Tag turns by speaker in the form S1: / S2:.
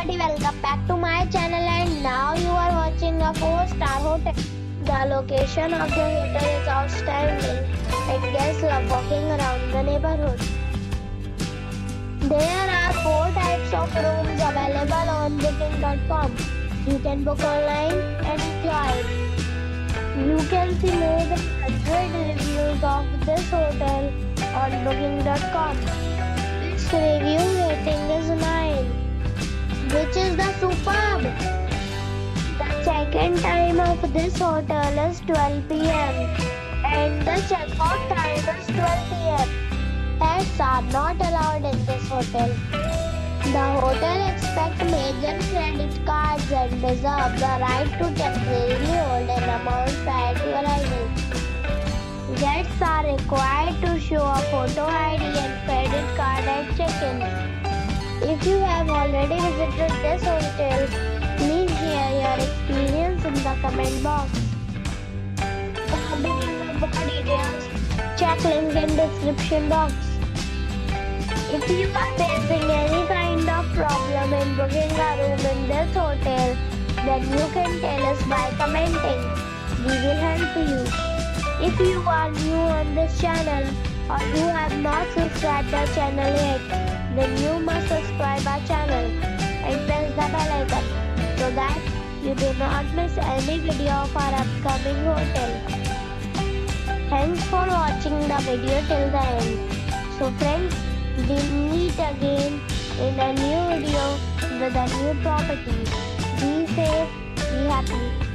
S1: everybody, welcome back to my channel, and now you are watching a 4-star hotel. The location of the hotel is outstanding and guests love walking around the neighborhood. There are 4 types of rooms available on booking.com. You can book online and enjoy it. You can see more than 100 reviews of this hotel on booking.com. Its review rating is 9, which is the superb. The check-in time of this hotel is 12 p.m. and the check-out time is 12 p.m. Pets are not allowed in this hotel. The hotel accepts major credit cards and reserves the right to temporarily hold an amount prior to arrival. Guests are required to show a photo ID and credit card at check-in. If you have already visited this hotel, please share your experience in the comment box. For more details, check link in description box. If you are facing any kind of problem in booking a room in this hotel, then you can tell us by commenting. We will help you. If you are new on this channel or you have not subscribed our channel yet, then you must subscribe our channel and press the bell icon so that you do not miss any video of our upcoming hotel. Thanks for watching the video till the end. So friends, we meet again in a new video with a new property. Be safe, be happy.